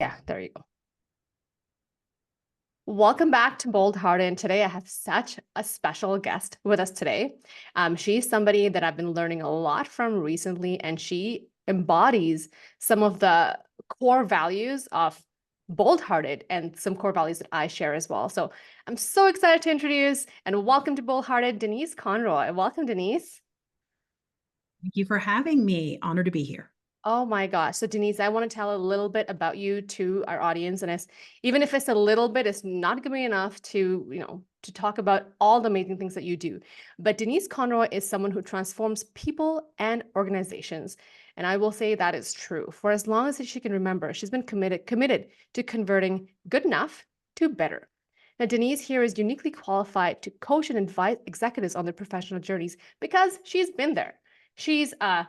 Yeah, there you go. Welcome back to Bold Hearted. And today I have such a special guest with us today. She's somebody that I've been learning a lot from recently, and she embodies some of the core values of Bold Hearted and some core values that I share as well. So I'm so excited to introduce and welcome to Bold Hearted, Denise Conroy. Welcome, Denise. Thank you for having me. Honored to be here. Oh my gosh. So Denise, I want to tell a little bit about you to our audience. And even if it's a little bit, it's not going to be enough to talk about all the amazing things that you do. But Denise Conroy is someone who transforms people and organizations. And I will say that is true. For as long as she can remember, she's been committed to converting good enough to better. Now, Denise here is uniquely qualified to coach and advise executives on their professional journeys because she's been there. She's a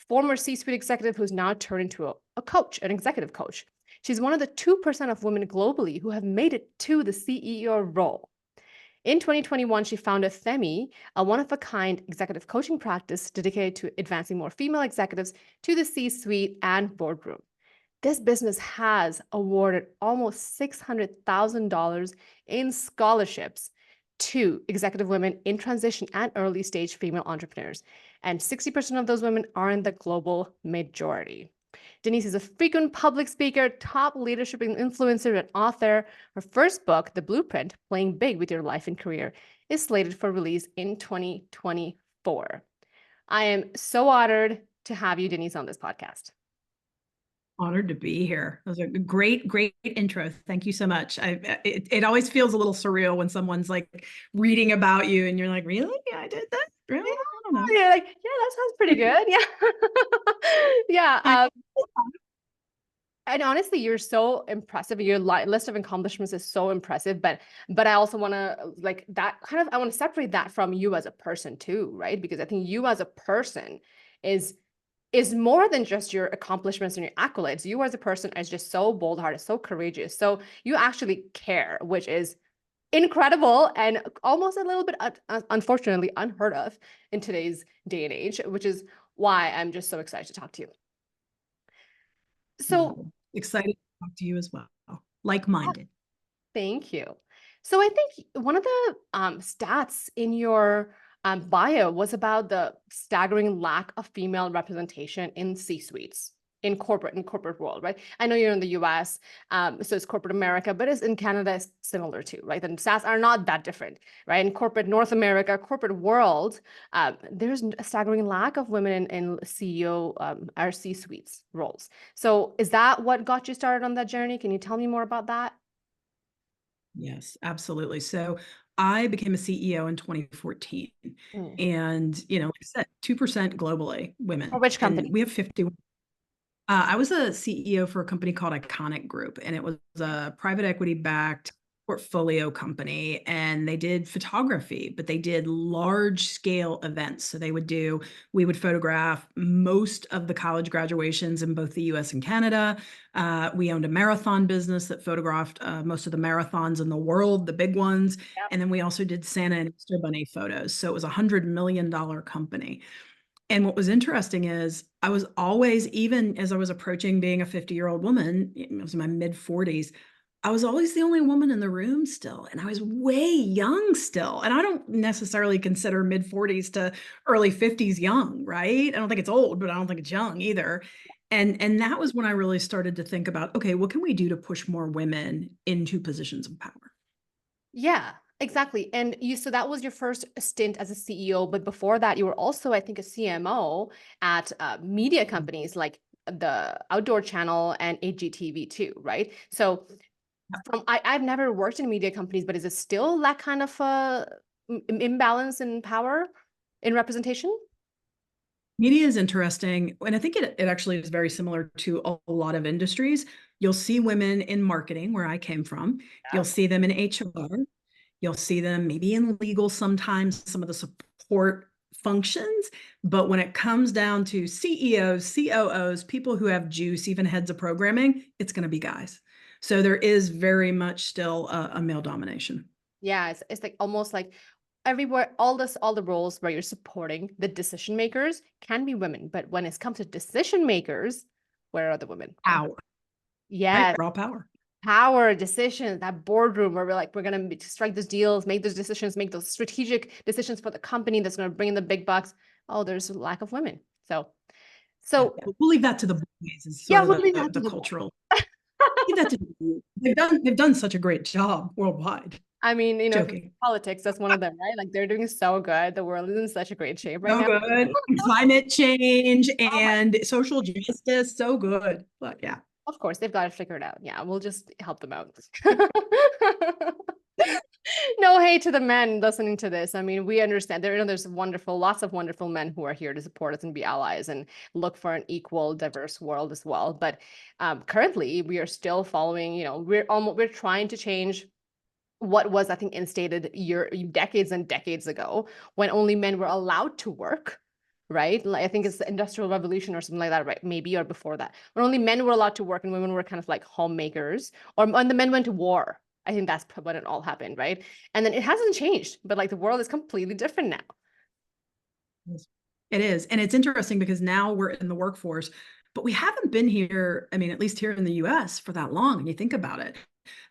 former C-suite executive who's now turned into a coach, an executive coach. She's one of the 2% of women globally who have made it to the CEO role. In 2021, she founded Femi, a one-of-a-kind executive coaching practice dedicated to advancing more female executives to the C-suite and boardroom. This business has awarded almost $600,000 in scholarships to executive women in transition and early stage female entrepreneurs. And 60% of those women are in the global majority. Denise is a frequent public speaker, top leadership influencer, and author. Her first book, The Blueprint, Playing Big with Your Life and Career, is slated for release in 2024. I am so honored to have you, Denise, on this podcast. Honored to be here. That was a great intro. Thank you so much. It always feels a little surreal when someone's like reading about you and you're like, really? Yeah, I did that? Really? Yeah, I don't know. you're like, yeah, that sounds pretty good. Yeah. Yeah. And honestly, you're so impressive. Your list of accomplishments is so impressive. But I also want to like that kind of I want to separate that from you as a person too, right? Because I think you as a person is more than just your accomplishments and your accolades. You as a person is just so bold-hearted, so courageous. So you actually care, which is incredible and almost a little bit unfortunately unheard of in today's day and age, which is why I'm just so excited to talk to you. So Excited to talk to you as well. Like-minded. thank you. So I think one of the stats in your bio was about the staggering lack of female representation in C-suites in corporate world, right? I know you're in the US, so it's corporate America, but it's in Canada, it's similar too, right? And stats are not that different, right? In corporate North America, corporate world, there's a staggering lack of women in CEO or C-suites roles. So is that what got you started on that journey? Can you tell me more about that? Yes, absolutely. So I became a CEO in 2014. Mm. And, like I said, 2% globally For women. which And company? we have 50. I was a CEO for a company called Iconic Group, and it was a private equity backed portfolio company. And they did photography, but they did large scale events. So we would photograph most of the college graduations in both the US and Canada. We owned a marathon business that photographed most of the marathons in the world, the big ones. Yep. And then we also did Santa and Easter Bunny photos. So it was $100 million company. And what was interesting is I was always, even as I was approaching being a 50-year-old woman, it was in my mid 40s, I was always the only woman in the room still. And I was way young still. And I don't necessarily consider mid 40s to early 50s young, right? I don't think it's old, but I don't think it's young either. And that was when I really started to think about, okay, what can we do to push more women into positions of power? Yeah, exactly. And so that was your first stint as a CEO, but before that, you were also, I think, a CMO at media companies like the Outdoor Channel and HGTV too, right? So I've never worked in media companies, but is it still that kind of imbalance in power in representation? Media is interesting. And I think it actually is very similar to a lot of industries. You'll see women in marketing, where I came from. You'll see them in HR. You'll see them maybe in legal sometimes, some of the support functions. But when it comes down to CEOs, COOs, people who have juice, even heads of programming, it's going to be guys. So there is very much still a male domination. Yeah, it's like almost like everywhere, all the roles where you're supporting the decision makers can be women, but when it comes to decision makers, where are the women? Power. right? Yeah, Raw power. power, decisions, that boardroom where we're like, we're going to strike those deals, make those decisions, make those strategic decisions for the company that's going to bring in the big bucks. Oh, there's a lack of women. Yeah. So But we'll leave that to the boys is yeah, sort of we'll leave that to the the board. cultural. Leave that to the boys. They've done such a great job worldwide. I mean, if it's Joking. politics, that's one of them, right? Like they're doing so good. The world is in such a great shape right So now. good. And climate change Oh my, and social justice, so good. But yeah. of course, they've got it figured out. Yeah, we'll just help them out. No hate to the men listening to this. I mean, we understand there's lots of wonderful men who are here to support us and be allies and look for an equal, diverse world as well. But currently, we are still following. We're trying to change what was, I think, instated decades and decades ago when only men were allowed to work. Right? Like I think it's the Industrial Revolution or something like that, right? Maybe or before that, when only men were allowed to work and women were kind of like homemakers, or when the men went to war. I think that's when it all happened, right? And then it hasn't changed, but like the world is completely different now. It is. And it's interesting because now we're in the workforce, but we haven't been here, I mean, at least here in the US for that long. And you think about it.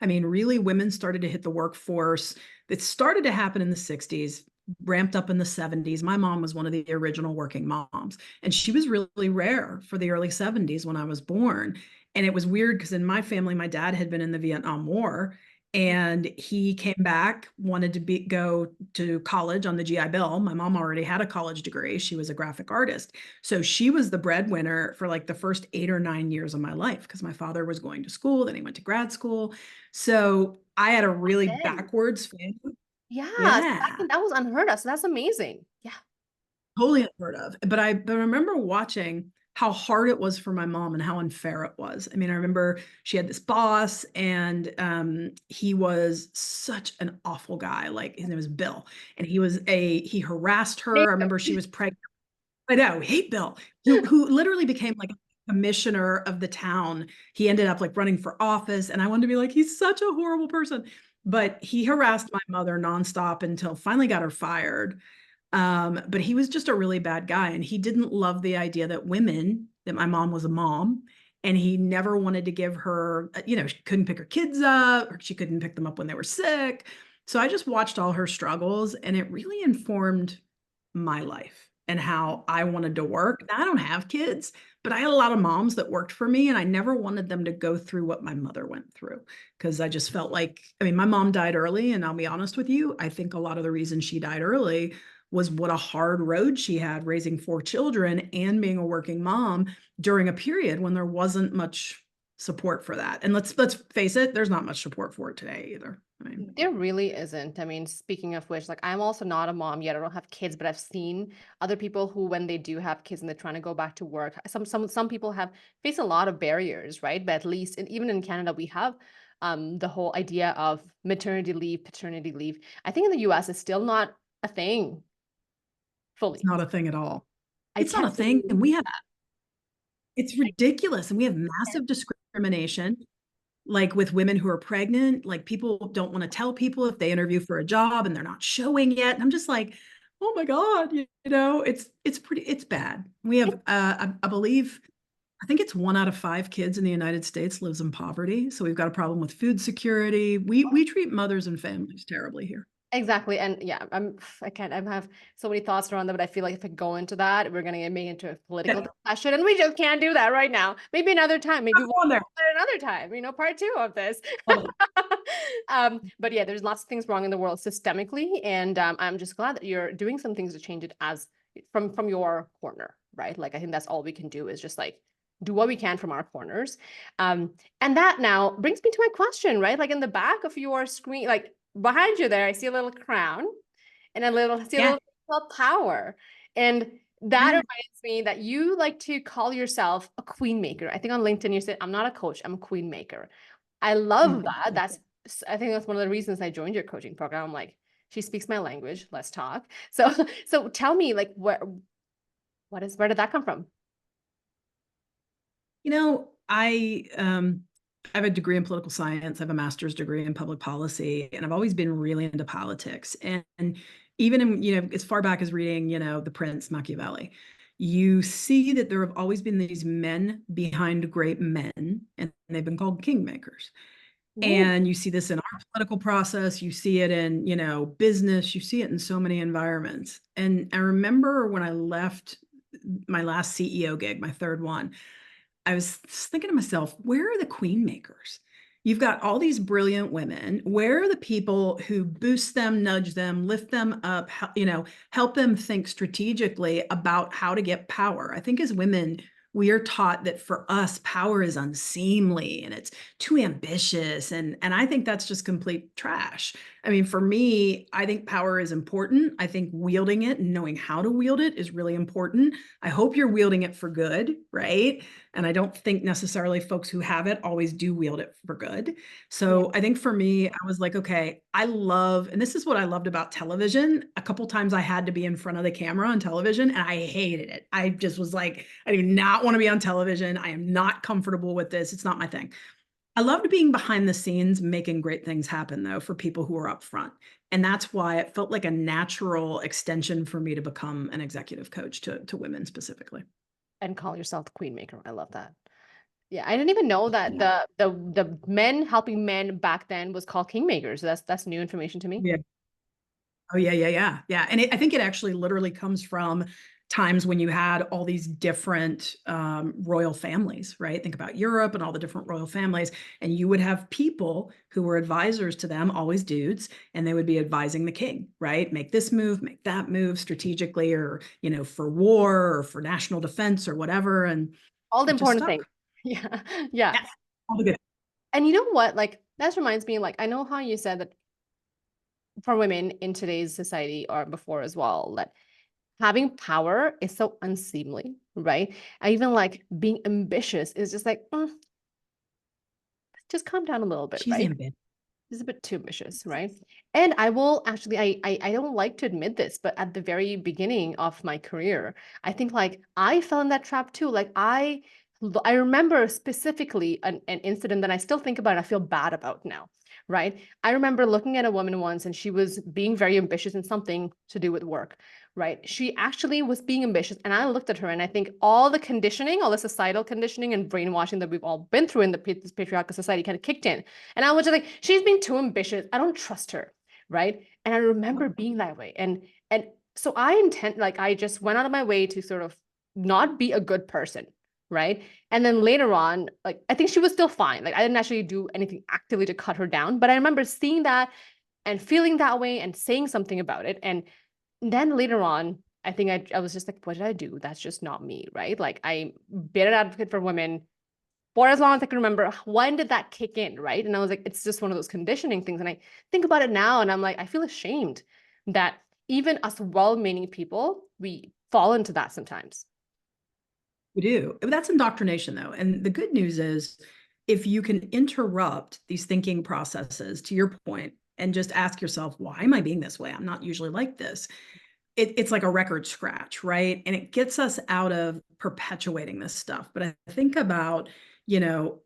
I mean, really, women started to hit the workforce. It started to happen in the 60s, ramped up in the 70s. My mom was one of the original working moms, and she was really rare for the early 70s when I was born. And it was weird because in my family, my dad had been in the Vietnam War and he came back, wanted to go to college on the GI Bill. My mom already had a college degree. She was a graphic artist. So she was the breadwinner for like the first 8 or 9 years of my life because my father was going to school, then he went to grad school. So I had a really Then, backwards family. yeah, so Yeah, that was unheard of. So that's amazing. Yeah. totally unheard of. But I remember watching how hard it was for my mom and how unfair it was. I mean, I remember she had this boss and he was such an awful guy. Like his name was Bill. And he harassed her. I remember she was pregnant. I know, hate Bill, who literally became like a commissioner of the town. He ended up like running for office. And I wanted to be like, he's such a horrible person. But he harassed my mother nonstop until finally got her fired. But he was just a really bad guy. And he didn't love the idea that my mom was a mom. And he never wanted to give her, she couldn't pick her kids up, or she couldn't pick them up when they were sick. So I just watched all her struggles and it really informed my life and how I wanted to work. Now, I don't have kids, but I had a lot of moms that worked for me and I never wanted them to go through what my mother went through because I just felt like, I mean, my mom died early and I'll be honest with you, I think a lot of the reason she died early was what a hard road she had raising 4 children and being a working mom during a period when there wasn't much support for that. And let's face it, there's not much support for it today either. I mean, There really isn't. I mean, speaking of which, like I'm also not a mom yet. I don't have kids, but I've seen other people who, when they do have kids and they're trying to go back to work, some people have faced a lot of barriers, right? But at least, and even in Canada, we have the whole idea of maternity leave, paternity leave. I think in the US, it's still not a thing it's fully. not a thing at all. I It's not a can't thing. And believe it's that. ridiculous. And we have massive discrimination, like with women who are pregnant. Like people don't want to tell people if they interview for a job and they're not showing yet. And I'm just like, oh my God, it's bad. We have, I believe, I think it's 1 out of 5 kids in the United States lives in poverty. So we've got a problem with food security. We treat mothers and families terribly here. Exactly. And yeah, I can't, I have so many thoughts around that, but I feel like if I go into that, we're going to get made into a political Yeah, discussion and we just can't do that right now. Maybe another time, maybe not we'll going there. do it another time, part two of this. Love it. But yeah, there's lots of things wrong in the world systemically. And I'm just glad that you're doing some things to change it as from your corner, right? Like, I think that's all we can do is just like do what we can from our corners. And that now brings me to my question, right? Like in the back of your screen, like behind you there, I see a little crown and see a Yeah. little called power. And that Yeah. reminds me that you like to call yourself a queen maker. I think on LinkedIn you said, I'm not a coach, I'm a queen maker. I love Mhm. that. I think that's one of the reasons I joined your coaching program. I'm like, she speaks my language, let's talk. So, so tell me, like, where did that come from? I have a degree in political science. I have a master's degree in public policy, and I've always been really into politics. And even in, as far back as reading, The Prince, Machiavelli. you see that there have always been these men behind great men, and they've been called kingmakers. Ooh. And you see this in our political process, you see it in, business, you see it in so many environments. And I remember when I left my last CEO gig, my third one, I was thinking to myself, where are the queen makers? You've got all these brilliant women. Where are the people who boost them, nudge them, lift them up, help them think strategically about how to get power? I think as women, we are taught that for us, power is unseemly and it's too ambitious. And I think that's just complete trash. I mean, for me, I think power is important. I think wielding it and knowing how to wield it is really important. I hope you're wielding it for good, right? And I don't think necessarily folks who have it always do wield it for good. Yeah. So I think for me, I was like, okay, I love, and this is what I loved about television. A couple times I had to be in front of the camera on television and I hated it. I just was like, I do not want to be on television. I am not comfortable with this. It's not my thing. I loved being behind the scenes, making great things happen, though, for people who are up front. And that's why it felt like a natural extension for me to become an executive coach to women specifically. And call yourself the queen maker. I love that. Yeah, I didn't even know that Yeah. the men helping men back then was called kingmakers. That's new information to me. Yeah. Oh, yeah, yeah, yeah. Yeah. And I think it actually literally comes from times when you had all these different royal families, right? Think about Europe and all the different royal families. And you would have people who were advisors to them, always dudes, and they would be advising the king, right? Make this move, make that move strategically, or, for war or for national defense or whatever. And All the it just important things. stuck. Yeah. Yeah. Yes. All the good. And you know what? Like that reminds me, like I know how you said that for women in today's society or before as well, that having power is so unseemly, right? And even like being ambitious is just like, just calm down a little bit, She's right? ambitious. It's a bit too ambitious, right? And I will actually, I don't like to admit this, but at the very beginning of my career, I think like I fell in that trap too. Like I remember specifically an incident that I still think about and I feel bad about now, right? I remember looking at a woman once and she was being very ambitious in something to do with work, right? She actually was being ambitious. And I looked at her and I think all the conditioning, all the societal conditioning and brainwashing that we've all been through in this patriarchal society kind of kicked in. And I was just like, she's being too ambitious. I don't trust her, right? And I remember being that way. And so I just went out of my way to sort of not be a good person, right? And then later on, like I think she was still fine. Like I didn't actually do anything actively to cut her down, but I remember seeing that and feeling that way and saying something about it. And then later on, I think I was just like, what did I do? That's just not me, right? Like I been an advocate for women for as long as I can remember. When did that kick in, right? And I was like, it's just one of those conditioning things. And I think about it now and I'm like, I feel ashamed that even us well-meaning people, we fall into that sometimes. We do. That's indoctrination, though. And the good news is if you can interrupt these thinking processes, to your point, and just ask yourself, why am I being this way? I'm not usually like this. It's like a record scratch, right? And it gets us out of perpetuating this stuff. But I you know,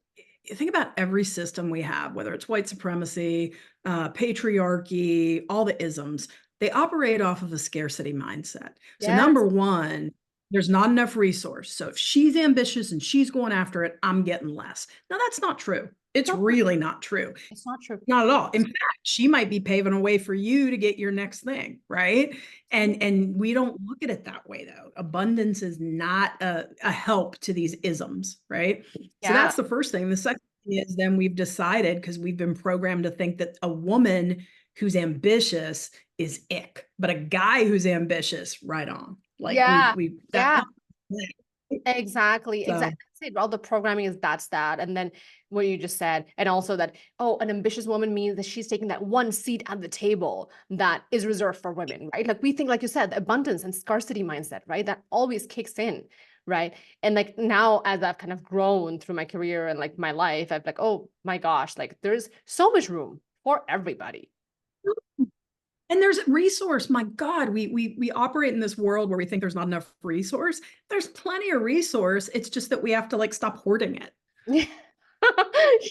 think about every system we have, whether it's white supremacy, patriarchy, all the isms, they operate off of a scarcity mindset. So, Yes. number one, there's not enough resource. So, if she's ambitious and she's going after it, I'm getting less. Now, that's not true. It's Not true. really not true. It's not true. Not at all. In fact, she might be paving a way for you to get your next thing, right? And we don't look at it that way though. Abundance is not a help to these isms, right? So Yeah. that's the first thing. The second thing is then we've decided because we've been programmed to think that a woman who's ambitious is ick, but a guy who's ambitious, right on. Like Yeah. we that Yeah. Exactly. so Exactly. All the programming is that's that. And then what you just said, and also that, oh, an ambitious woman means that she's taking that one seat at the table that is reserved for women, right? Like we think, like you said, the abundance and scarcity mindset, right? That always kicks in, right? And like now, as I've kind of grown through my career and like my life, I've like, oh my gosh, like there's so much room for everybody. and there's resource. My God, we operate in this world where we think there's not enough resource. There's plenty of resource. It's just that we have to like stop hoarding it.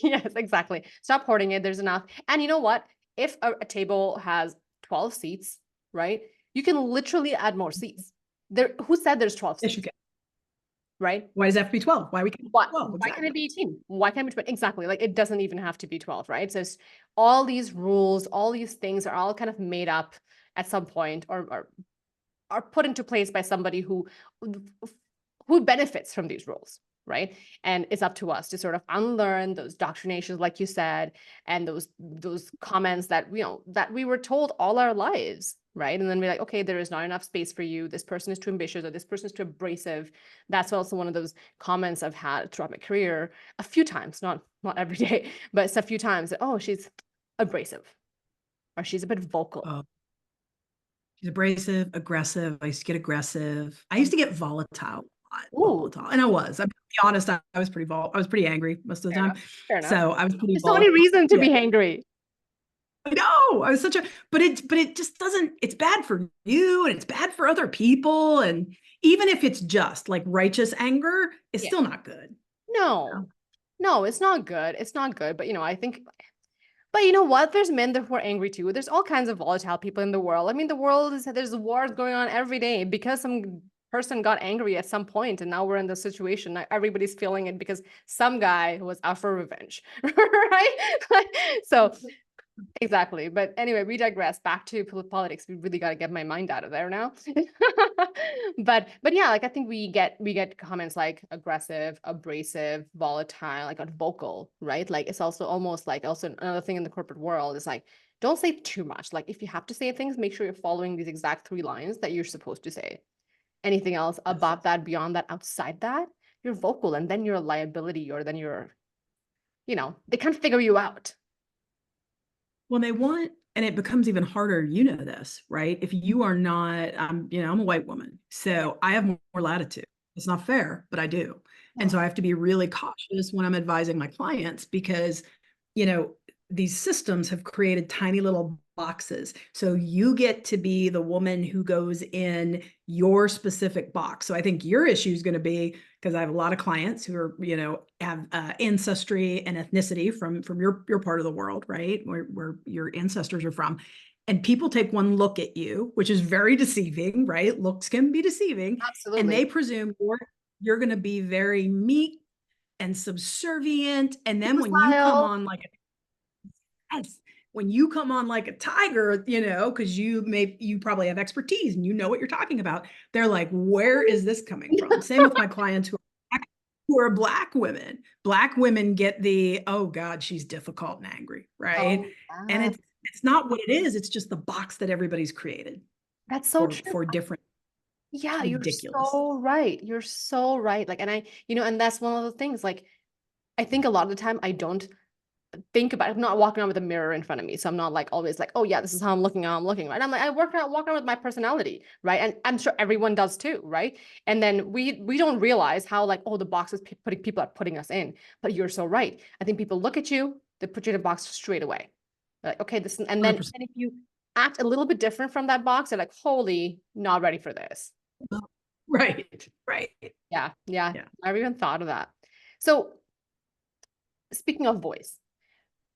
Yes, exactly. Stop hoarding it. There's enough. And you know what? If a table has 12 seats, right? You can literally add more seats. Who said there's 12 Yes, you states, can. right? Why does it have to be 12? Why we can't Why, 12? why can't it Exactly. be 18? Why can't it be 20? Exactly. Like it doesn't even have to be 12, right? So it's all these rules, all these things are all kind of made up at some point, or are put into place by somebody who benefits from these rules, right? And it's up to us to sort of unlearn those doctrinations, like you said, and those comments that that we were told all our lives, right? And then we're like, okay, there is not enough space for you. This person is too ambitious, or this person is too abrasive. That's also one of those comments I've had throughout my career a few times, not every day, but it's a few times. That, oh, she's abrasive, or she's a bit vocal. Oh, she's abrasive, aggressive. I used to get aggressive. I used to get volatile, a lot, Ooh, volatile. And I was, I'm be honest, I was I was pretty angry most of the fair time. enough. Fair enough. So I was pretty There's so many volatile. reasons to Yeah. be angry. I know. I was such a, but it just doesn't, it's bad for you and it's bad for other people. And even if it's just like righteous anger, it's Yeah. still not good. No, no, it's not good. It's not good. But I think, but you know what? There's men that who are angry too. There's all kinds of volatile people in the world. I mean, the world is, there's wars going on every day because some person got angry at some point, and now we're in this situation. Everybody's feeling it because some guy was out for revenge, right? So exactly. But anyway, we digress. Back to politics. We really got to get my mind out of there now. But yeah, like I think we get comments like aggressive, abrasive, volatile, like vocal, right? Like it's also almost like also another thing in the corporate world is like don't say too much. Like if you have to say things, make sure you're following these exact 3 lines that you're supposed to say. Anything else Yes. above that, beyond that, outside that, you're vocal, and then you're a liability, or then they can't figure you out. Well, they want, and it becomes even harder, you know this, right? If you are not, I'm a white woman, Yeah. so I have more latitude. It's not fair, but I do. And so I have to be really cautious when I'm advising my clients because, you know, these systems have created tiny little boxes. So you get to be the woman who goes in your specific box. So I think your issue is going to be because I have a lot of clients who are, have ancestry and ethnicity from your part of the world, right? Where your ancestors are from. And people take one look at you, which is very deceiving, right? Looks can be deceiving. And Absolutely. they presume you're going to be very meek and subservient. And then when you come Smile. on like yes. When you come on like a tiger, because you probably have expertise and you know what you're talking about, they're like, where is this coming from? Same with my clients who are Black women. Black women get the, oh God, she's difficult and angry, right? Oh, And yeah. it's not what it is. It's just the box that everybody's created That's so for true. different. Yeah, It's you're ridiculous. so right. You're so right. Like, and and that's one of the things, like, I think a lot of the time I don't think about I'm not walking around with a mirror in front of me. So I'm not like always like, oh yeah, this is how I'm looking, right? I'm like, I walk around with my personality, right? And I'm sure everyone does too, right? And then we don't realize how like, oh, the boxes people are putting us in. But you're so right. I think people look at you, they put you in a box straight away. They're like, okay, and then 100%. and if you act a little bit different from that box, they're like, holy, not ready for this. Right. Right. Yeah, yeah. Yeah. I never even thought of that. So speaking of voice,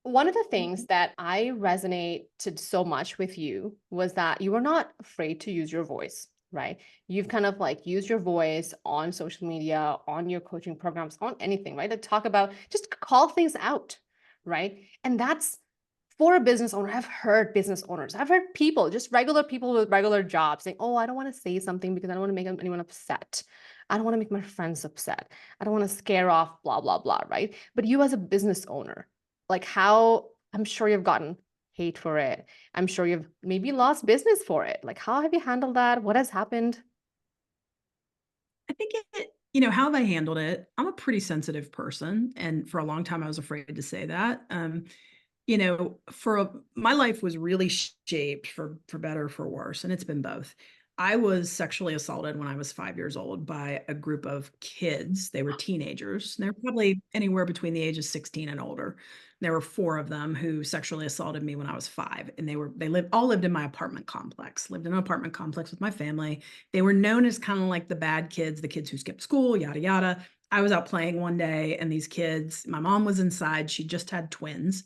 one of the things that I resonated so much with you was that you were not afraid to use your voice, right? You've kind of like used your voice on social media, on your coaching programs, on anything, right? To talk about, just call things out, right? And that's for a business owner. I've heard business owners, I've heard people, just regular people with regular jobs saying, oh, I don't want to say something because I don't want to make anyone upset. I don't want to make my friends upset. I don't want to scare off, blah, blah, blah, right? But you as a business owner, like how I'm sure you've gotten hate for it. I'm sure you've maybe lost business for it. Like, how have you handled that? What has happened? I think how have I handled it? I'm a pretty sensitive person. And for a long time, I was afraid to say that. My life was really shaped for better or for worse, and it's been both. I was sexually assaulted when I was 5 years old by a group of kids. They were teenagers. They're probably anywhere between the ages 16 and older. There were four of them who sexually assaulted me when I was 5, and they lived in my apartment complex. Lived in an apartment complex with my family. They were known as kind of like the bad kids, the kids who skipped school, yada yada. I was out playing one day, and these kids, my mom was inside. She just had twins,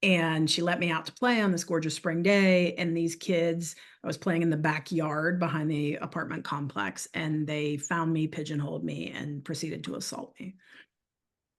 And she let me out to play on this gorgeous spring day. And these kids, I was playing in the backyard behind the apartment complex, and they found me, pigeonholed me, and proceeded to assault me.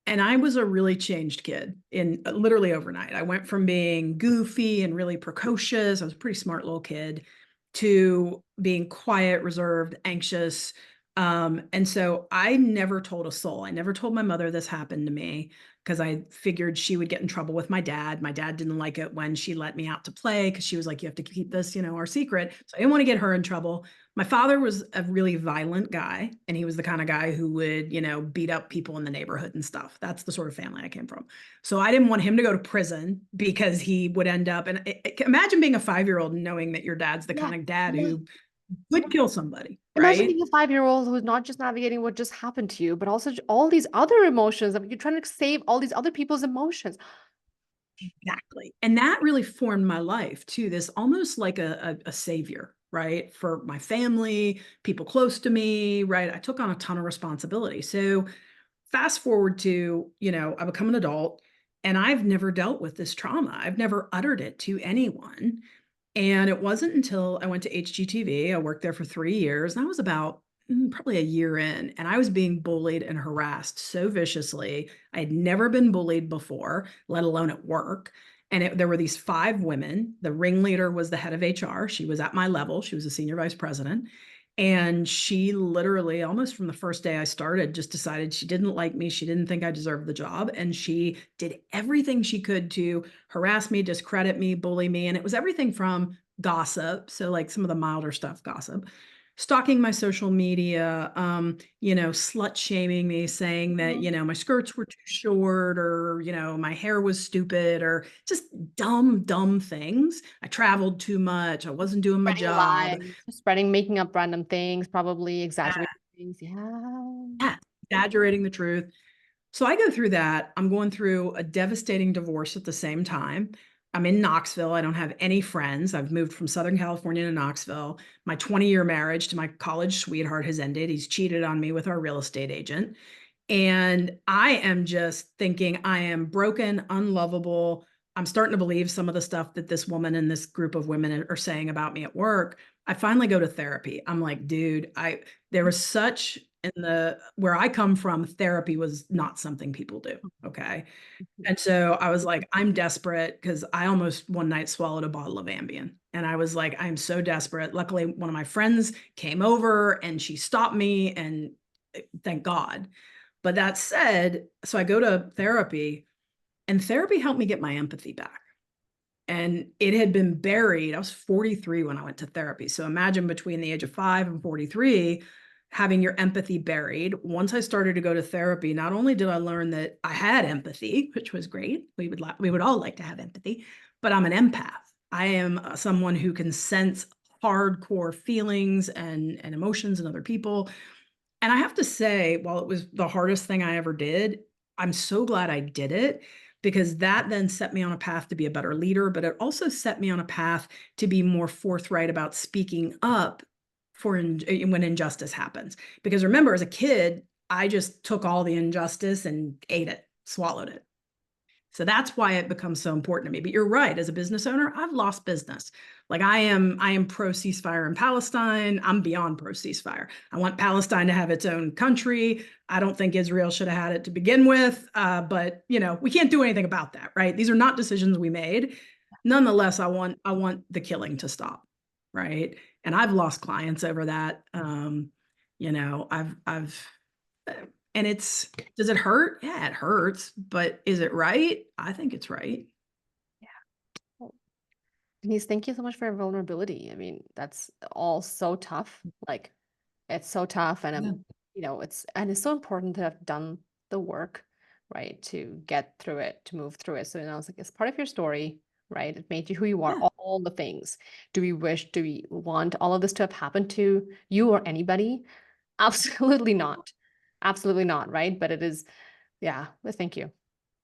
And I was a really changed kid in literally overnight. I went from being goofy and really precocious, I was a pretty smart little kid, to being quiet, reserved, anxious. And so I never told a soul. I never told my mother this happened to me because I figured she would get in trouble with my dad. My dad didn't like it when she let me out to play because she was like, you have to keep this, our secret. So I didn't want to get her in trouble. My father was a really violent guy, and he was the kind of guy who would, beat up people in the neighborhood and stuff. That's the sort of family I came from. So I didn't want him to go to prison because he would end up. And imagine being a 5-year-old and knowing that your dad's the Yeah. kind of dad Yeah. who would kill somebody, Imagine right? being a 5-year-old who's not just navigating what just happened to you, but also all these other emotions. I mean, you're trying to save all these other people's emotions. Exactly. And that really formed my life too. This almost like a savior, right? For my family, people close to me, right? I took on a ton of responsibility. So fast forward to, I become an adult, and I've never dealt with this trauma. I've never uttered it to anyone. And it wasn't until I went to HGTV, I worked there for 3 years, and I was about probably a year in, and I was being bullied and harassed so viciously. I had never been bullied before, let alone at work. And there were these 5 women. The ringleader was the head of HR. She was at my level. She was a senior vice president. And she literally, almost from the first day I started, just decided she didn't like me. She didn't think I deserved the job. And she did everything she could to harass me, discredit me, bully me. And it was everything from gossip. So, like some of the milder stuff, gossip, stalking my social media, slut shaming me, saying that, my skirts were too short, or, my hair was stupid, or just dumb, dumb things. I traveled too much. I wasn't doing my Spreading job. lies, spreading, making up random things, probably exaggerating things. Yeah. Yeah, exaggerating the truth. So I go through that. I'm going through a devastating divorce at the same time. I'm in Knoxville. I don't have any friends. I've moved from Southern California to Knoxville. My 20-year marriage to my college sweetheart has ended. He's cheated on me with our real estate agent. And I am just thinking I am broken, unlovable. I'm starting to believe some of the stuff that this woman and this group of women are saying about me at work. I finally go to therapy. I'm like, dude, there was such in the where I come from, therapy was not something people do. Okay. And so I was like, I'm desperate because I almost one night swallowed a bottle of Ambien. And I was like, I'm so desperate. Luckily, one of my friends came over and she stopped me, and thank God. But that said, so I go to therapy, and therapy helped me get my empathy back. And it had been buried. I was 43 when I went to therapy. So imagine between the age of 5 and 43, having your empathy buried. Once I started to go to therapy, not only did I learn that I had empathy, which was great. We would all like to have empathy, but I'm an empath. I am someone who can sense hardcore feelings and emotions in other people. And I have to say, while it was the hardest thing I ever did, I'm so glad I did it, because that then set me on a path to be a better leader, but it also set me on a path to be more forthright about speaking up when injustice happens. Because remember, as a kid, I just took all the injustice and ate it, swallowed it. So that's why it becomes so important to me. But you're right, as a business owner, I've lost business. Like I am pro ceasefire in Palestine. I'm beyond pro ceasefire. I want Palestine to have its own country. I don't think Israel should have had it to begin with. But we can't do anything about that, right? These are not decisions we made. Nonetheless, I want the killing to stop, right? And I've lost clients over that. I've and does it hurt? Yeah, it hurts, but is it right? I think it's right. Yeah. Well, Denise, thank you so much for your vulnerability. I mean, that's all so tough. Like, it's so tough, and Yeah. it's so important to have done the work, right, to get through it, to move through it. So, it's like it's part of your story, right? It made you who you are, Yeah. all the things. Do we want all of this to have happened to you or anybody? Absolutely not. Absolutely not, right? But it is, yeah, but thank you.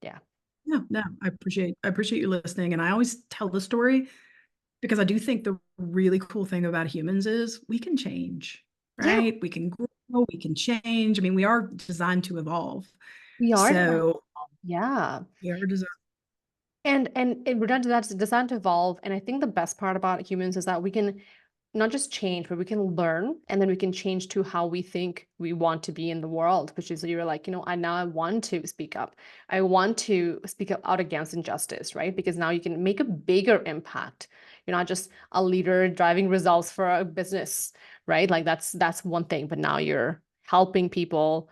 Yeah. Yeah, no, I appreciate you listening. And I always tell the story because I do think the really cool thing about humans is we can change, Yeah, right? We can grow, we can change. I mean, we are designed to evolve. we are. So Yeah. we are designed. And we're that's designed to evolve. And I think the best part about humans is that we can not just change, but we can learn, and then we can change to how we think we want to be in the world, which is you're like, I want to speak up. I want to speak up out against injustice, right? Because now you can make a bigger impact. You're not just a leader driving results for a business, right? Like that's one thing, but now you're helping people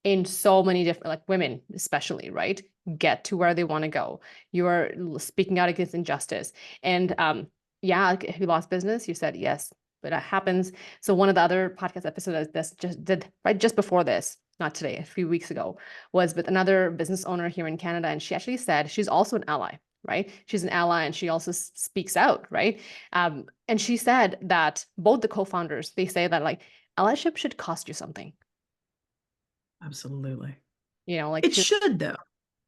in so many different, like women especially, right? Get to where they want to go. You are speaking out against injustice. And yeah, like, if you lost business, you said yes, but it happens. So one of the other podcast episodes that just did right just before this, not today, a few weeks ago, was with another business owner here in Canada, and she actually said she's also an ally, right? She's an ally, and she also speaks out, right? And she said that both the co-founders, they say that like allyship should cost you something, Absolutely. like It should, though. I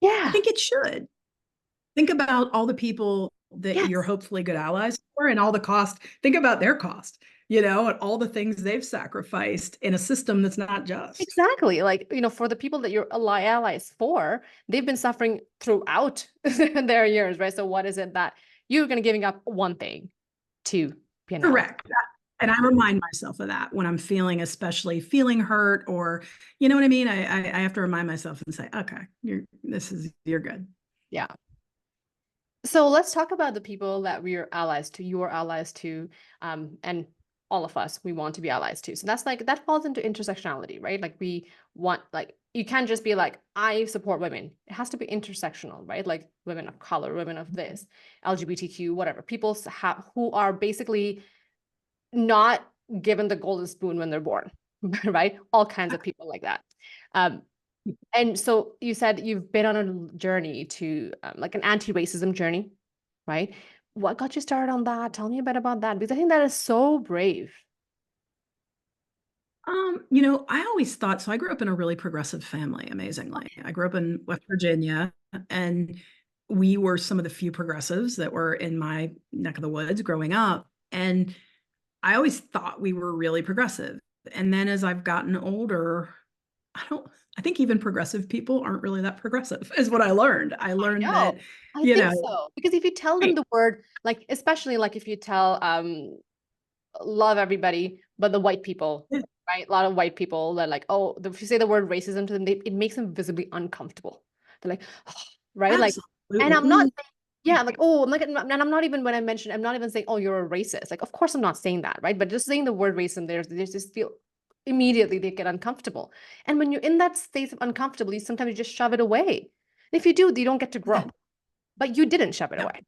yeah, think it should. Think about all the people that you're yes. hopefully good allies for and all the cost. Think about their cost, and all the things they've sacrificed in a system that's not just. Exactly. Like, for the people that you're allies for, they've been suffering throughout their years, right? So what is it that you're going to giving up one thing to be an ally? Correct. And I remind myself of that when I'm especially feeling hurt, or you know what I mean? I have to remind myself and say, okay, you're good. Yeah. So let's talk about the people that we are allies to, you are allies to, and all of us, we want to be allies to. So that's like, that falls into intersectionality, right? Like we want, like, you can't just be like, I support women. It has to be intersectional, right? Like women of color, women of this, LGBTQ, whatever, people who are basically not given the golden spoon when they're born, right? All kinds of people like that. Um, and so you said you've been on a journey to like an anti-racism journey, right? What got you started on that? Tell me a bit about that, because I think that is so brave. I always thought, so I grew up in a really progressive family, amazingly. Okay. I grew up in West Virginia, and we were some of the few progressives that were in my neck of the woods growing up. And I always thought we were really progressive. And then as I've gotten older, I think even progressive people aren't really that progressive, is what I learned. I I learned that, know. I you think know, so. Because if you tell them right, the word, like, especially like if you tell love everybody, but the white people, yeah, right? A lot of white people that like, oh, if you say the word racism to them, it makes them visibly uncomfortable. They're like, right? Like, and absolutely. I'm not saying, yeah, I'm like, oh, I'm like, and I'm not even when I mention, I'm not even saying, oh, you're a racist. Like, of course I'm not saying that, right? But just saying the word racism, they just feel immediately they get uncomfortable. And when you're in that state of uncomfortable, you sometimes just shove it away. And if you do, you don't get to Yeah, grow. But you didn't shove it yeah. away.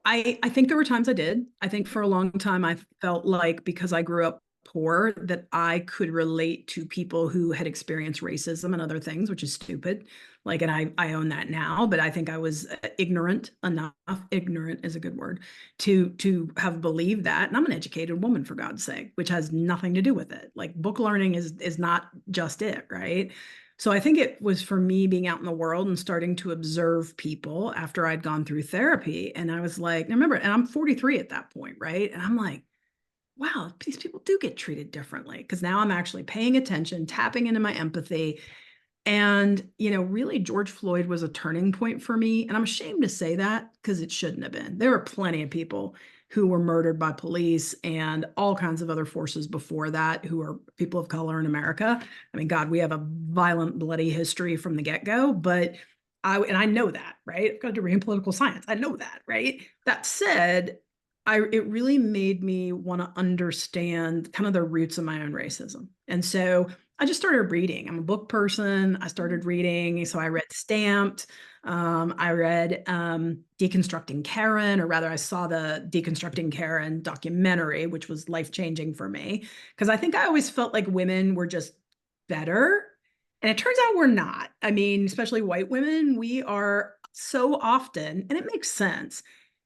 I think there were times I did. I think for a long time I felt like because I grew up poor that I could relate to people who had experienced racism and other things, which is stupid. Like, and I own that now, but I think I was ignorant enough. Ignorant is a good word to have believed that. And I'm an educated woman, for God's sake, which has nothing to do with it. Like book learning is not just it, right? So I think it was for me being out in the world and starting to observe people after I'd gone through therapy. And I was like, remember, and I'm 43 at that point, right? And I'm like, wow, these people do get treated differently because now I'm actually paying attention, tapping into my empathy. And, really, George Floyd was a turning point for me. And I'm ashamed to say that because it shouldn't have been. There were plenty of people who were murdered by police and all kinds of other forces before that who are people of color in America. I mean, God, we have a violent, bloody history from the get-go, but I know that, right? I've got a degree in political science. I know that, right? That said, it really made me want to understand kind of the roots of my own racism. And so I just started reading. I'm a book person. I started reading. So I read Stamped. I read Deconstructing Karen, or rather, I saw the Deconstructing Karen documentary, which was life changing for me because I think I always felt like women were just better. And it turns out we're not. I mean, especially white women, we are so often, and it makes sense,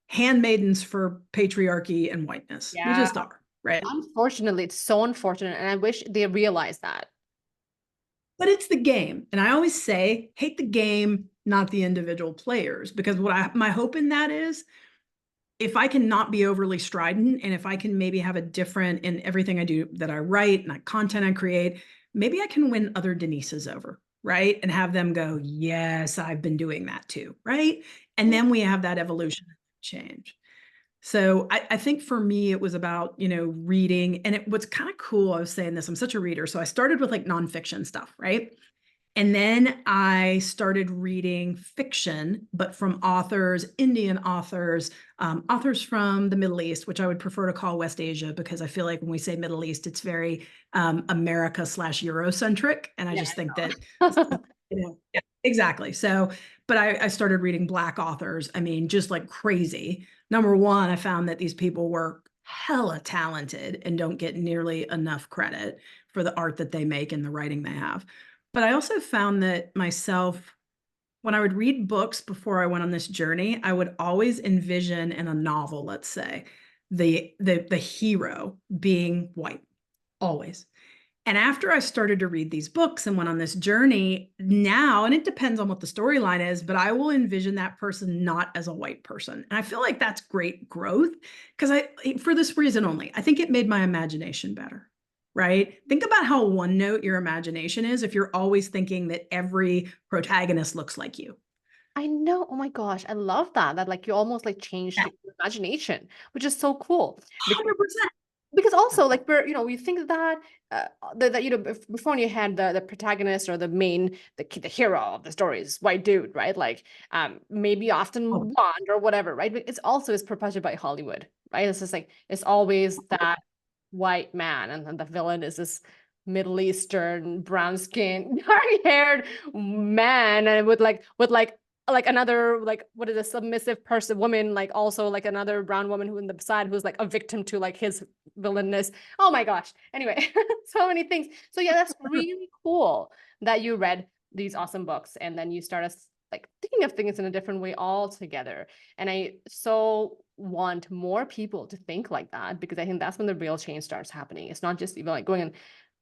handmaidens for patriarchy and whiteness. We Yeah. just are, right? Unfortunately, it's so unfortunate. And I wish they realized that. But it's the game. And I always say, hate the game, not the individual players. Because my hope in that is if I can not be overly strident and if I can maybe have a different in everything I do that I write and that content I create, maybe I can win other Denises over. right? And have them go, yes, I've been doing that too, right? And then we have that evolution change. So I think for me, it was about, reading. And what's kind of cool, I was saying this, I'm such a reader. So I started with like nonfiction stuff, right? And then I started reading fiction, but from authors, Indian authors, authors from the Middle East, which I would prefer to call West Asia, because I feel like when we say Middle East, it's very America/Eurocentric. And I Yeah, just think that, I know. yeah, exactly. So, but I started reading Black authors. I mean, just like crazy. Number one, I found that these people were hella talented and don't get nearly enough credit for the art that they make and the writing they have. But I also found that myself, when I would read books before I went on this journey, I would always envision in a novel, let's say, the hero being white, always. And after I started to read these books and went on this journey now, and it depends on what the storyline is, but I will envision that person not as a white person. And I feel like that's great growth because for this reason only, I think it made my imagination better, right? Think about how one note your imagination is if you're always thinking that every protagonist looks like you. I know. Oh my gosh, I love that. That like you almost like changed Yeah, your imagination, which is so cool. Because 100%. because also like we're we think that that before in your head the protagonist or the main the hero of the story is white dude, right? Like maybe Oh, often blonde or whatever, right? But it's also is perpetuated by Hollywood, right? It's just like it's always that white man, and then the villain is this Middle Eastern, brown skin, dark haired man, and with like another like what is a submissive person woman, like also like another brown woman who in the side who's like a victim to like his villainness. Oh my gosh. Anyway, so many things. So yeah, that's really cool that you read these awesome books and then you started like thinking of things in a different way altogether. And I so want more people to think like that because I think that's when the real change starts happening. It's not just even like going in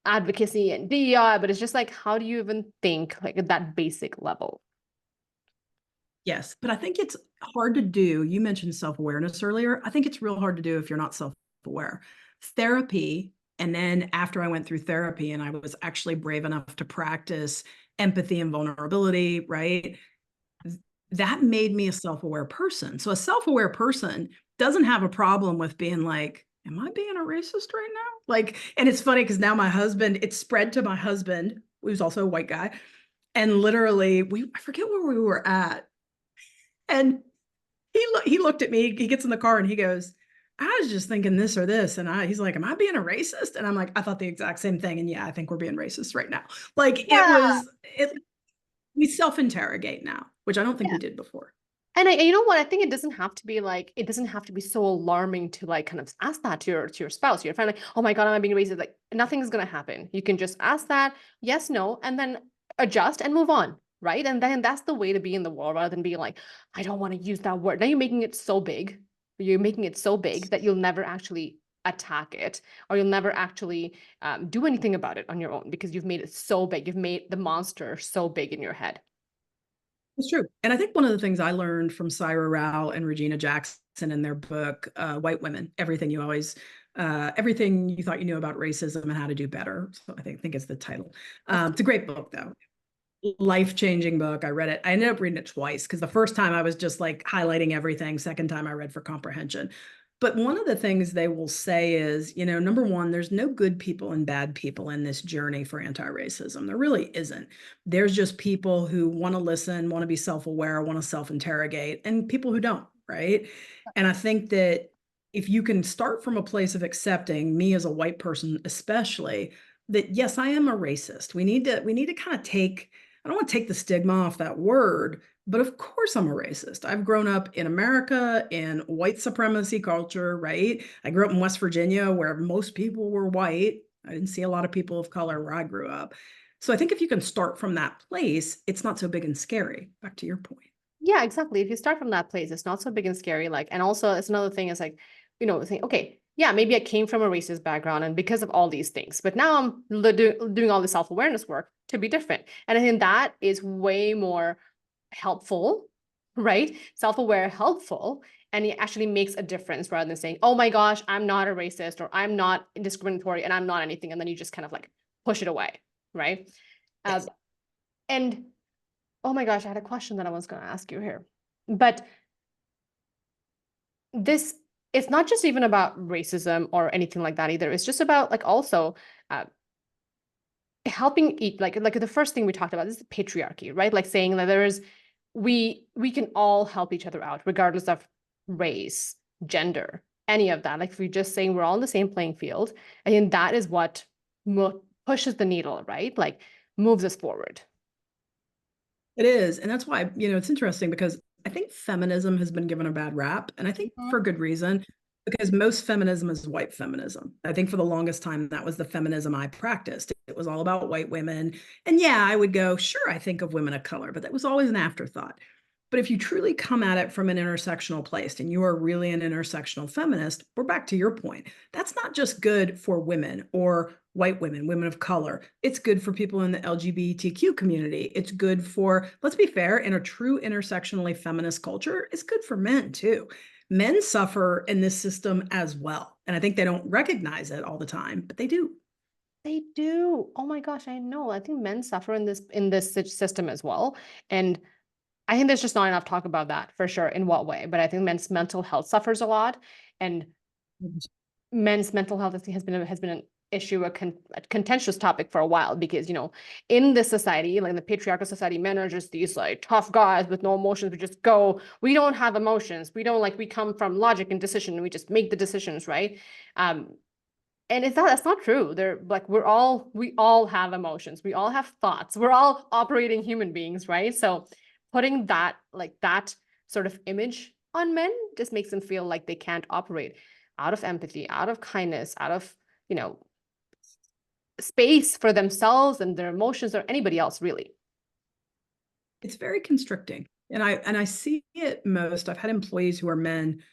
advocacy and DEI, but it's just like how do you even think like at that basic level? yes, but I think it's hard to do. You mentioned self-awareness earlier. I think it's real hard to do if you're not self-aware. Therapy, and then after I went through therapy and I was actually brave enough to practice empathy and vulnerability, right? That made me a self-aware person. So a self-aware person doesn't have a problem with being like, am I being a racist right now? Like, and it's funny because now my husband, it's spread to my husband, who's also a white guy. And literally, I forget where we were at, and he looked at me, he gets in the car and he goes, I was just thinking this or this. And he's like, am I being a racist? And I'm like, I thought the exact same thing. And yeah, I think we're being racist right now. Like Yeah. we self-interrogate now, which I don't think we did before. And you know what? I think it doesn't have to be like it doesn't have to be so alarming to like kind of ask that to your spouse, your friend, like, oh my God, am I being racist? Like nothing's gonna happen. You can just ask that, yes, no, and then adjust and move on, right? And then that's the way to be in the world rather than being like, I don't want to use that word. Now you're making it so big. You're making it so big that you'll never actually attack it or you'll never actually do anything about it on your own because you've made it so big. You've made the monster so big in your head. It's true. And I think one of the things I learned from Syra Rao and Regina Jackson in their book, White Women, Everything You Thought You Knew About Racism and How to Do Better. So I think it's the title. It's a great book, though. Life-changing book. I read it. I ended up reading it twice because the first time I was just like highlighting everything. Second time I read for comprehension. But one of the things they will say is, number one, there's no good people and bad people in this journey for anti-racism. There really isn't. There's just people who want to listen, want to be self-aware, want to self-interrogate, and people who don't, right? And I think that if you can start from a place of accepting me as a white person, especially, that yes, I am a racist. We need to kind of take, I don't want to take the stigma off that word, but of course, I'm a racist. I've grown up in America in white supremacy culture, right? I grew up in West Virginia where most people were white. I didn't see a lot of people of color where I grew up. So I think if you can start from that place, it's not so big and scary. Back to your point. Yeah, exactly. If you start from that place, it's not so big and scary. Like, and also it's another thing is like, saying, okay, yeah, maybe I came from a racist background and because of all these things, but now I'm doing all the self-awareness work to be different. And I think that is way more helpful, right? Self-aware, helpful, and it actually makes a difference rather than saying, oh my gosh, I'm not a racist or I'm not discriminatory and I'm not anything. And then you just kind of like push it away, right? Uh, Yes. And oh my gosh, I had a question that I was going to ask you here. But this, it's not just even about racism or anything like that either. It's just about like also uh, helping eat like the first thing we talked about is the patriarchy, right? Like saying that there is we can all help each other out regardless of race, gender, any of that. Like if we're just saying we're all in the same playing field, I think that is what pushes the needle, right? Like moves us forward. It is. And that's why, it's interesting because I think feminism has been given a bad rap, and I think for Mhm. good reason, because most feminism is white feminism. I think for the longest time, that was the feminism I practiced. It was all about white women. And yeah, I would go, sure, I think of women of color, but that was always an afterthought. But if you truly come at it from an intersectional place and you are really an intersectional feminist, we're back to your point. That's not just good for women or white women, women of color. It's good for people in the LGBTQ community. It's good for, let's be fair, in a true intersectionally feminist culture, it's good for men too. Men suffer in this system as well. And I think they don't recognize it all the time, but they do. They do. Oh my gosh, I know. I think men suffer in this system as well. And I think there's just not enough talk about that for sure. In what way? But I think men's mental health suffers a lot, and men's mental health has been an issue, a contentious topic for a while because in this society, like in the patriarchal society, men are just these like tough guys with no emotions. We just go. We don't have emotions. We don't like. We come from logic and decision, and we just make the decisions, right? And that's not true. They're like we all have emotions. We all have thoughts. We're all operating human beings, right? So putting that sort of image on men just makes them feel like they can't operate out of empathy, out of kindness, out of, you know, space for themselves and their emotions or anybody else really. It's very constricting. And I see it most. I've had employees who are men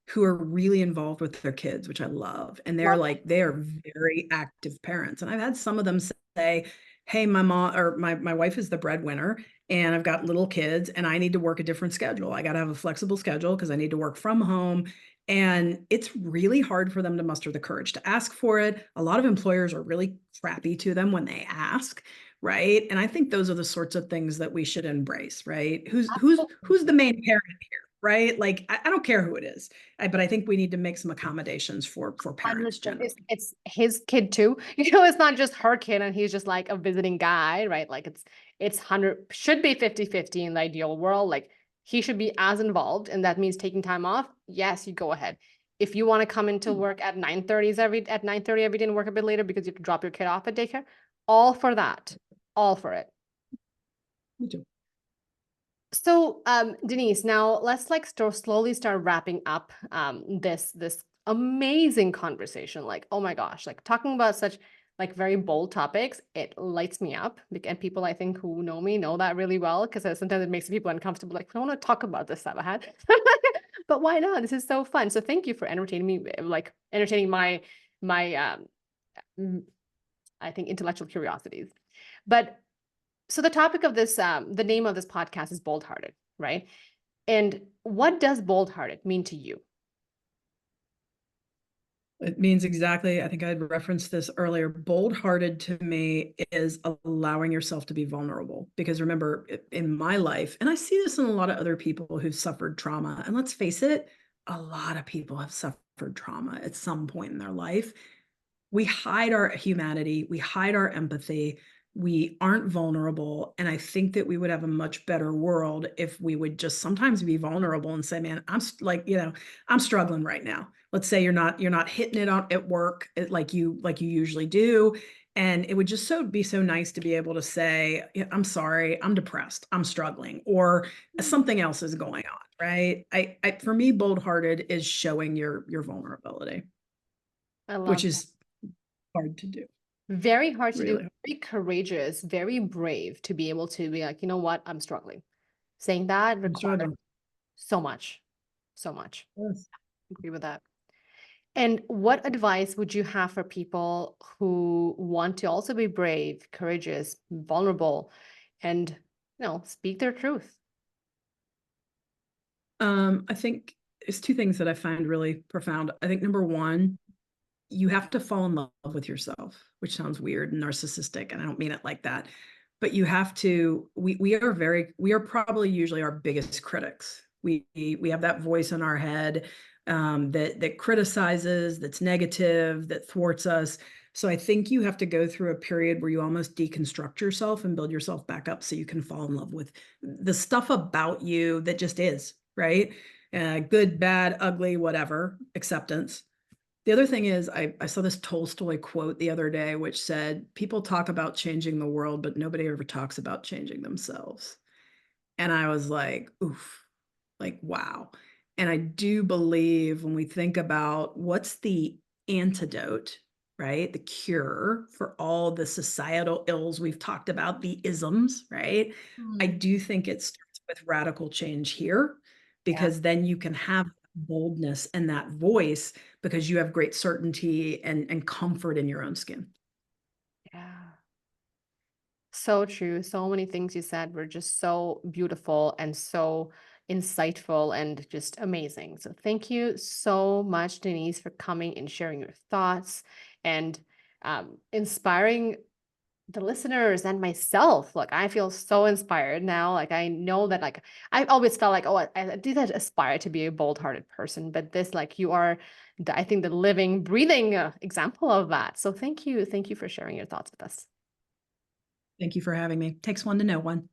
who are really involved with their kids, which I love. And they're Love like, they are very active parents. And I've had some of them say, hey, my mom or my wife is the breadwinner and I've got little kids and I need to work a different schedule. I got to have a flexible schedule because I need to work from home. And it's really hard for them to muster the courage to ask for it. A lot of employers are really crappy to them when they ask, right? And I think those are the sorts of things that we should embrace, right? that. Who's the main parent here, right? Like I don't care who it is, but I think we need to make some accommodations for parents 100%. generally. It's his kid too. It's not just her kid and he's just like a visiting guy, right? Like it's 100 should be 50-50 in the ideal world. Like he should be as involved and that means taking time off. Yes, you go ahead. If you want to come into work at 9:30 every day and work a bit later because you have to drop your kid off at daycare, all for that. All for it. Me too. So, Denise, now let's like slowly start wrapping up this amazing conversation. Like, oh my gosh, like talking about such like very bold topics, it lights me up. And people I think who know me know that really well because sometimes it makes people uncomfortable. Like, I don't want to talk about this stuff I had, but why not? This is so fun. So thank you for entertaining me, like entertaining my mm, I think intellectual curiosities. But so the topic of this, the name of this podcast is Bold Hearted, right? And what does bold hearted mean to you? It means exactly, I think I referenced this earlier. Bold-hearted to me is allowing yourself to be vulnerable. Because remember, in my life, and I see this in a lot of other people who've suffered trauma, and let's face it, a lot of people have suffered trauma at some point in their life. We hide our humanity, we hide our empathy, we aren't vulnerable. And I think that we would have a much better world if we would just sometimes be vulnerable and say, man, I'm like, I'm struggling right now. Let's say you're not hitting it on at work like you usually do. And it would just be so nice to be able to say, yeah, I'm sorry, I'm depressed, I'm struggling, or something else is going on, right? For me, bold-hearted is showing your vulnerability, I which love that. is hard to do. Very hard to do, Really. very courageous, very brave to be able to be like, you know what, I'm struggling. Saying that I'm requires struggling. so much, so much. Yes. Agree with that. And what advice would you have for people who want to also be brave, courageous, vulnerable, and speak their truth? I think it's two things that I find really profound. I think number one, you have to fall in love with yourself, which sounds weird and narcissistic, and I don't mean it like that. but you have to, we are probably usually our biggest critics. We have that voice in our head, that criticizes, that's negative, that thwarts us. So I think you have to go through a period where you almost deconstruct yourself and build yourself back up so you can fall in love with the stuff about you that just is, right? Good, bad, ugly, whatever, acceptance. The other thing is, I saw this Tolstoy quote the other day, which said, people talk about changing the world, but nobody ever talks about changing themselves. And I was like, oof, like, wow. And I do believe when we think about what's the antidote, right? The cure for all the societal ills we've talked about, the isms, right? I Mm. do think it starts with radical change here, Yeah. because then you can have boldness and that voice because you have great certainty and comfort in your own skin. Yeah. So true. So many things you said were just so beautiful and so insightful and just amazing. So thank you so much, Denise, for coming and sharing your thoughts and inspiring the listeners and myself. Like I feel so inspired now. Like I know that like I've always felt like, oh, I did aspire to be a bold-hearted person, but this like you are I think the living, breathing example of that. So thank you. Thank you for sharing your thoughts with us. Thank you for having me. Takes one to know one.